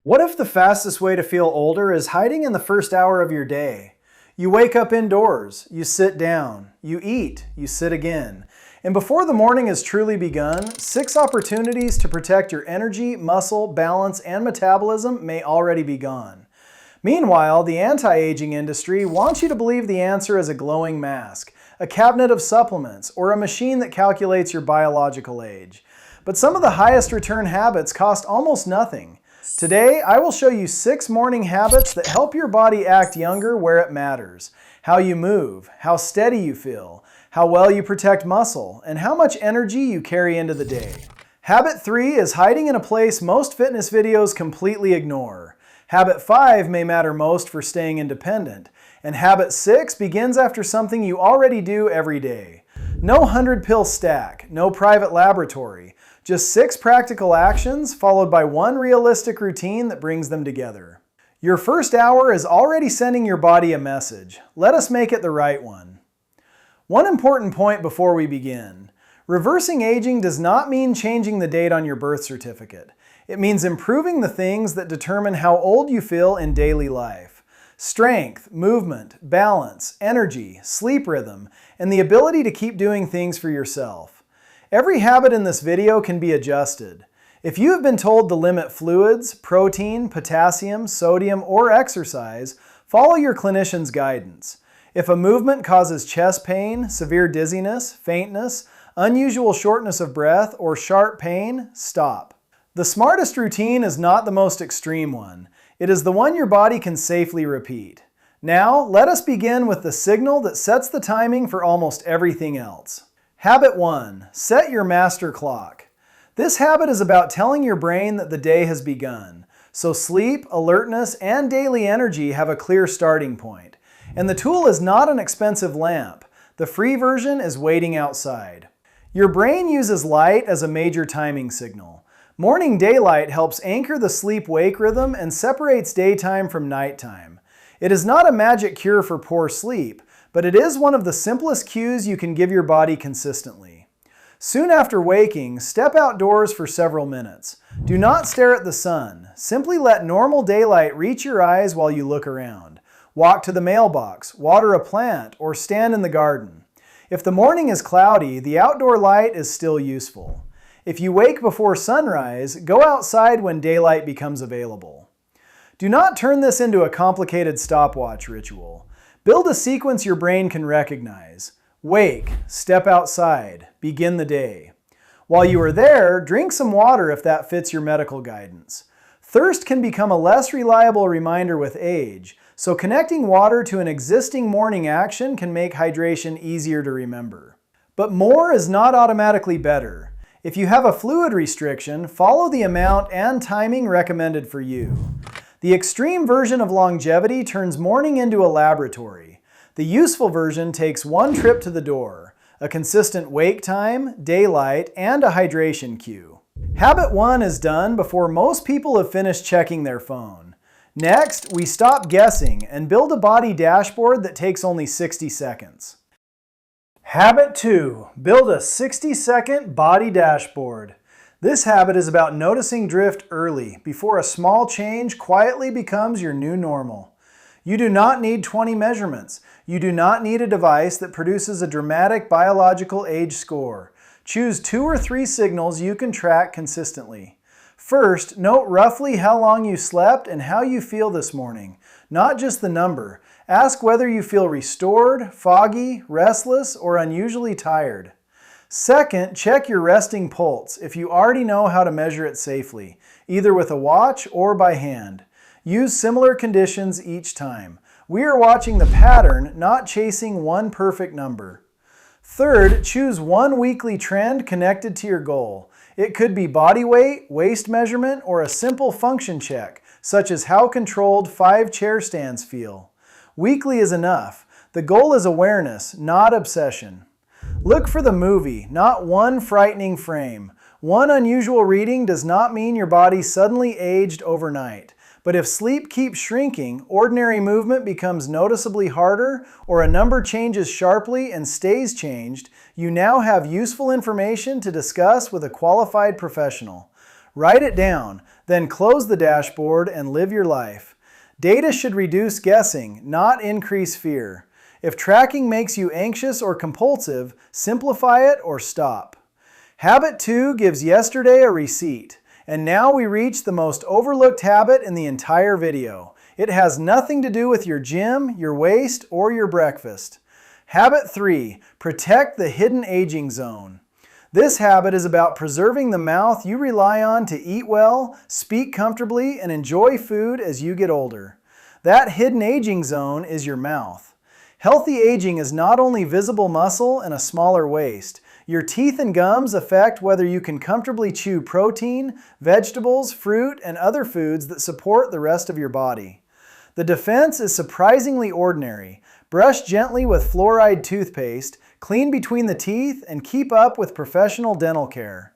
What if the fastest way to feel older is hiding in the first hour of your day? You wake up indoors, you sit down, you eat, you sit again. And before the morning has truly begun, 6 opportunities to protect your energy, muscle, balance, and metabolism may already be gone. Meanwhile, the anti-aging industry wants you to believe the answer is a glowing mask, a cabinet of supplements, or a machine that calculates your biological age. But some of the highest return habits cost almost nothing. Today, I will show you 6 morning habits that help your body act younger where it matters. How you move, how steady you feel, how well you protect muscle, and how much energy you carry into the day. Habit 3 is hiding in a place most fitness videos completely ignore. Habit 5 may matter most for staying independent. And habit 6 begins after something you already do every day. No 100-pill stack, no private laboratory. Just 6 practical actions followed by 1 realistic routine that brings them together. Your first hour is already sending your body a message. Let us make it the right one. One important point before we begin. Reversing aging does not mean changing the date on your birth certificate. It means improving the things that determine how old you feel in daily life. Strength, movement, balance, energy, sleep rhythm, and the ability to keep doing things for yourself. Every habit in this video can be adjusted. If you have been told to limit fluids, protein, potassium, sodium, or exercise, follow your clinician's guidance. If a movement causes chest pain, severe dizziness, faintness, unusual shortness of breath, or sharp pain, stop. The smartest routine is not the most extreme one. It is the one your body can safely repeat. Now, let us begin with the signal that sets the timing for almost everything else. Habit 1. Set your master clock. This habit is about telling your brain that the day has begun, so sleep, alertness, and daily energy have a clear starting point. And the tool is not an expensive lamp. The free version is waiting outside. Your brain uses light as a major timing signal. Morning daylight helps anchor the sleep-wake rhythm and separates daytime from nighttime. It is not a magic cure for poor sleep, but it is one of the simplest cues you can give your body consistently. Soon after waking, step outdoors for several minutes. Do not stare at the sun. Simply let normal daylight reach your eyes while you look around. Walk to the mailbox, water a plant, or stand in the garden. If the morning is cloudy, the outdoor light is still useful. If you wake before sunrise, go outside when daylight becomes available. Do not turn this into a complicated stopwatch ritual. Build a sequence your brain can recognize. Wake, step outside, begin the day. While you are there, drink some water if that fits your medical guidance. Thirst can become a less reliable reminder with age, so connecting water to an existing morning action can make hydration easier to remember. But more is not automatically better. If you have a fluid restriction, follow the amount and timing recommended for you. The extreme version of longevity turns morning into a laboratory. The useful version takes 1 trip to the door, a consistent wake time, daylight, and a hydration cue. Habit 1 is done before most people have finished checking their phone. Next, we stop guessing and build a body dashboard that takes only 60 seconds. Habit 2. Build a 60-second body dashboard. This habit is about noticing drift early, before a small change quietly becomes your new normal. You do not need 20 measurements. You do not need a device that produces a dramatic biological age score. Choose 2 or 3 signals you can track consistently. First, note roughly how long you slept and how you feel this morning, not just the number. Ask whether you feel restored, foggy, restless, or unusually tired. Second, check your resting pulse if you already know how to measure it safely, either with a watch or by hand. Use similar conditions each time. We are watching the pattern, not chasing one perfect number. Third, choose 1 weekly trend connected to your goal. It could be body weight, waist measurement, or a simple function check, such as how controlled 5 chair stands feel. Weekly is enough. The goal is awareness, not obsession. Look for the movie, not one frightening frame. One unusual reading does not mean your body suddenly aged overnight. But if sleep keeps shrinking, ordinary movement becomes noticeably harder, or a number changes sharply and stays changed, you now have useful information to discuss with a qualified professional. Write it down. Then close the dashboard and live your life. Data should reduce guessing, not increase fear. If tracking makes you anxious or compulsive, simplify it or stop. Habit 2 gives yesterday a receipt. And now we reach the most overlooked habit in the entire video. It has nothing to do with your gym, your waist, or your breakfast. Habit 3, protect the hidden aging zone. This habit is about preserving the mouth you rely on to eat well, speak comfortably, and enjoy food as you get older. That hidden aging zone is your mouth. Healthy aging is not only visible muscle and a smaller waist. Your teeth and gums affect whether you can comfortably chew protein, vegetables, fruit, and other foods that support the rest of your body. The defense is surprisingly ordinary. Brush gently with fluoride toothpaste, clean between the teeth, and keep up with professional dental care.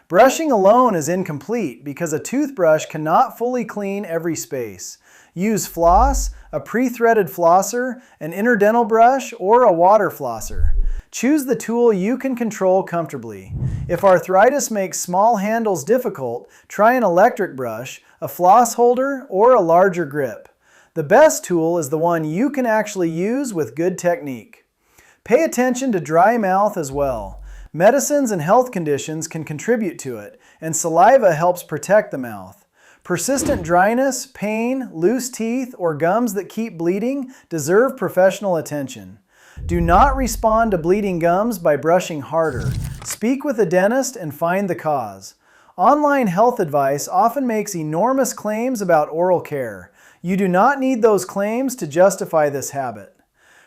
Brushing alone is incomplete because a toothbrush cannot fully clean every space. Use floss, a pre-threaded flosser, an interdental brush, or a water flosser. Choose the tool you can control comfortably. If arthritis makes small handles difficult, try an electric brush, a floss holder, or a larger grip. The best tool is the one you can actually use with good technique. Pay attention to dry mouth as well. Medicines and health conditions can contribute to it, and saliva helps protect the mouth. Persistent dryness, pain, loose teeth, or gums that keep bleeding deserve professional attention. Do not respond to bleeding gums by brushing harder. Speak with a dentist and find the cause. Online health advice often makes enormous claims about oral care. You do not need those claims to justify this habit.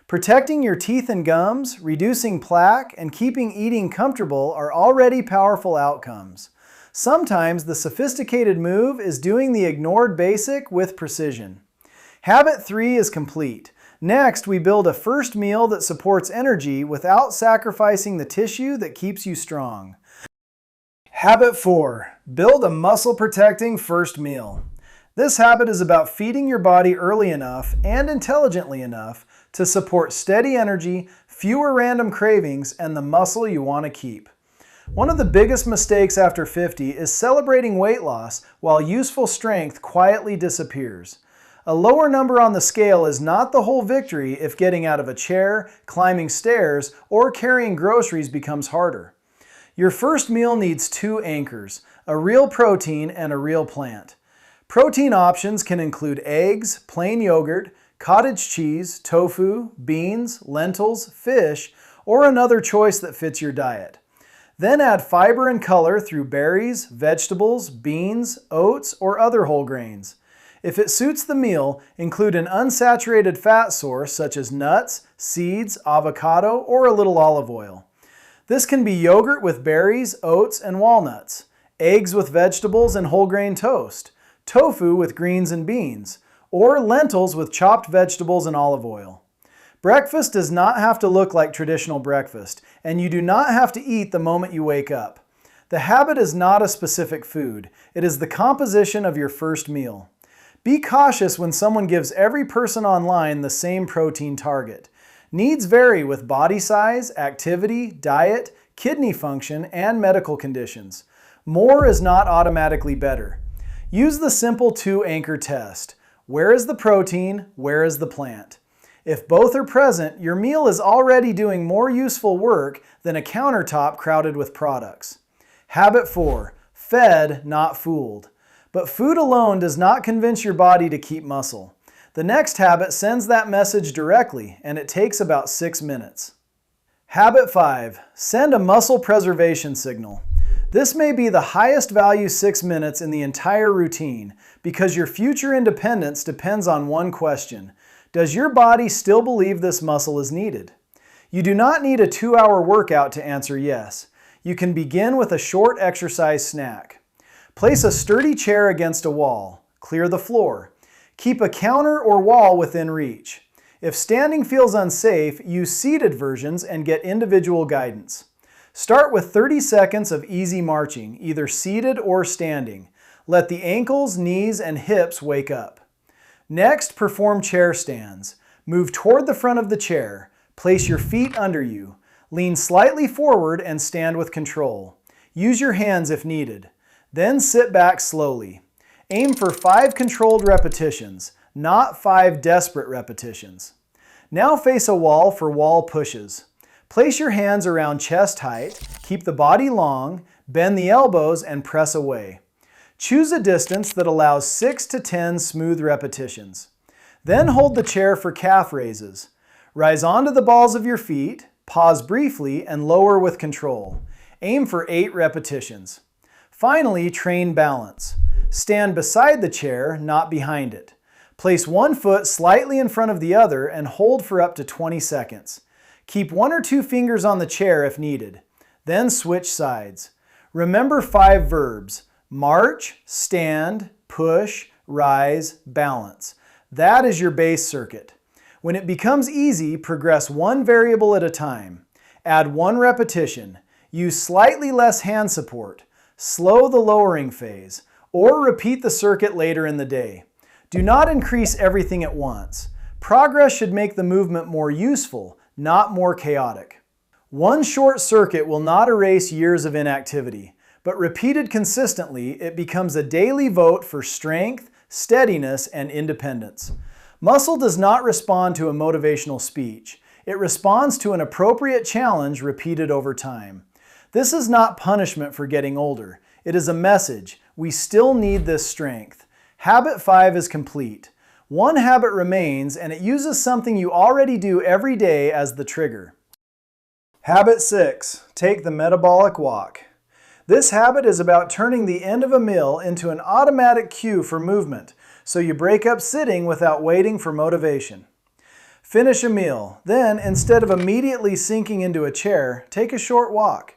Protecting your teeth and gums, reducing plaque, and keeping eating comfortable are already powerful outcomes. Sometimes the sophisticated move is doing the ignored basic with precision. Habit 3 is complete. Next, we build a first meal that supports energy without sacrificing the tissue that keeps you strong. Habit 4, build a muscle-protecting first meal. This habit is about feeding your body early enough and intelligently enough to support steady energy, fewer random cravings, and the muscle you want to keep. One of the biggest mistakes after 50 is celebrating weight loss while useful strength quietly disappears. A lower number on the scale is not the whole victory if getting out of a chair, climbing stairs, or carrying groceries becomes harder. Your first meal needs 2 anchors, a real protein and a real plant. Protein options can include eggs, plain yogurt, cottage cheese, tofu, beans, lentils, fish, or another choice that fits your diet. Then add fiber and color through berries, vegetables, beans, oats, or other whole grains. If it suits the meal, include an unsaturated fat source such as nuts, seeds, avocado, or a little olive oil. This can be yogurt with berries, oats, and walnuts, eggs with vegetables and whole grain toast, tofu with greens and beans, or lentils with chopped vegetables and olive oil. Breakfast does not have to look like traditional breakfast, and you do not have to eat the moment you wake up. The habit is not a specific food. It is the composition of your first meal. Be cautious when someone gives every person online the same protein target. Needs vary with body size, activity, diet, kidney function, and medical conditions. More is not automatically better. Use the simple 2-anchor test. Where is the protein? Where is the plant? If both are present, your meal is already doing more useful work than a countertop crowded with products. Habit 4, fed, not fooled. But food alone does not convince your body to keep muscle. The next habit sends that message directly, and it takes about 6 minutes. Habit 5, send a muscle preservation signal. This may be the highest value 6 minutes in the entire routine because your future independence depends on one question. Does your body still believe this muscle is needed? You do not need a 2-hour workout to answer yes. You can begin with a short exercise snack. Place a sturdy chair against a wall. Clear the floor. Keep a counter or wall within reach. If standing feels unsafe, use seated versions and get individual guidance. Start with 30 seconds of easy marching, either seated or standing. Let the ankles, knees, and hips wake up. Next, perform chair stands. Move toward the front of the chair. Place your feet under you. Lean slightly forward and stand with control. Use your hands if needed. Then sit back slowly. Aim for 5 controlled repetitions, not 5 desperate repetitions. Now face a wall for wall pushes. Place your hands around chest height, keep the body long, bend the elbows, and press away. Choose a distance that allows 6 to 10 smooth repetitions. Then hold the chair for calf raises. Rise onto the balls of your feet, pause briefly, and lower with control. Aim for 8 repetitions. Finally, train balance. Stand beside the chair, not behind it. Place one foot slightly in front of the other and hold for up to 20 seconds. Keep 1 or 2 fingers on the chair if needed. Then switch sides. Remember 5 verbs: march, stand, push, rise, balance. That is your base circuit. When it becomes easy, progress one variable at a time. Add 1 repetition. Use slightly less hand support. Slow the lowering phase, or repeat the circuit later in the day. Do not increase everything at once. Progress should make the movement more useful, not more chaotic. One short circuit will not erase years of inactivity, but repeated consistently, it becomes a daily vote for strength, steadiness, and independence. Muscle does not respond to a motivational speech. It responds to an appropriate challenge repeated over time. This is not punishment for getting older. It is a message. We still need this strength. Habit 5 is complete. One habit remains, and it uses something you already do every day as the trigger. Habit 6. Take the metabolic walk. This habit is about turning the end of a meal into an automatic cue for movement, so you break up sitting without waiting for motivation. Finish a meal, then instead of immediately sinking into a chair, take a short walk.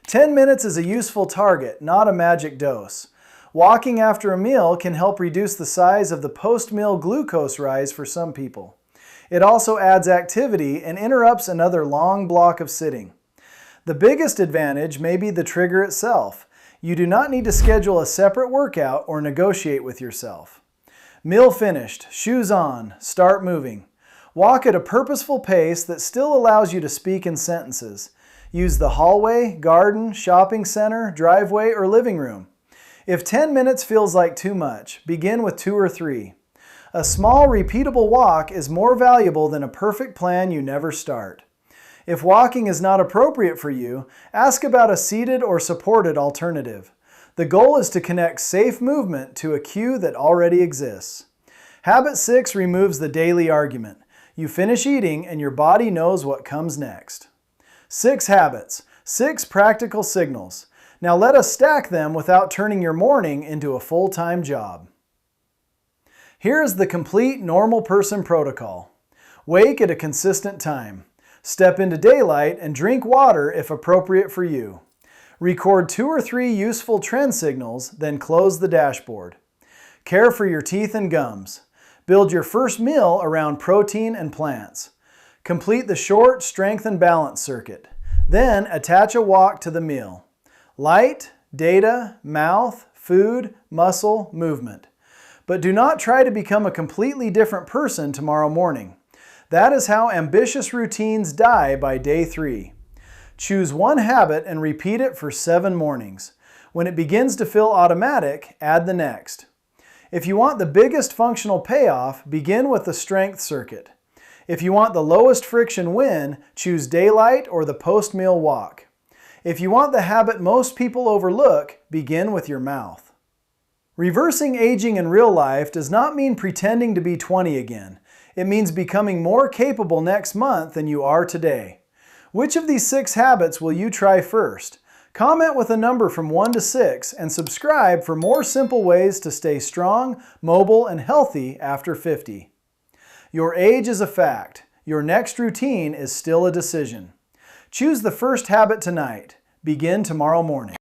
10 minutes is a useful target, not a magic dose. Walking after a meal can help reduce the size of the post-meal glucose rise for some people. It also adds activity and interrupts another long block of sitting. The biggest advantage may be the trigger itself. You do not need to schedule a separate workout or negotiate with yourself. Meal finished, shoes on, start moving. Walk at a purposeful pace that still allows you to speak in sentences. Use the hallway, garden, shopping center, driveway, or living room. If 10 minutes feels like too much, begin with 2 or 3. A small, repeatable walk is more valuable than a perfect plan you never start. If walking is not appropriate for you, ask about a seated or supported alternative. The goal is to connect safe movement to a cue that already exists. Habit 6 removes the daily argument. You finish eating and your body knows what comes next. 6 habits, 6 practical signals. Now let us stack them without turning your morning into a full-time job. Here is the complete normal person protocol. Wake at a consistent time. Step into daylight and drink water if appropriate for you. Record 2 or 3 useful trend signals, then close the dashboard. Care for your teeth and gums. Build your first meal around protein and plants. Complete the short strength and balance circuit. Then attach a walk to the meal. Light, data, mouth, food, muscle, movement. But do not try to become a completely different person tomorrow morning. That is how ambitious routines die by day 3. Choose one habit and repeat it for 7 mornings. When it begins to feel automatic, add the next. If you want the biggest functional payoff, begin with the strength circuit. If you want the lowest friction win, choose daylight or the post-meal walk. If you want the habit most people overlook, begin with your mouth. Reversing aging in real life does not mean pretending to be 20 again. It means becoming more capable next month than you are today. Which of these 6 habits will you try first? Comment with a number from 1 to 6 and subscribe for more simple ways to stay strong, mobile, and healthy after 50. Your age is a fact. Your next routine is still a decision. Choose the first habit tonight. Begin tomorrow morning.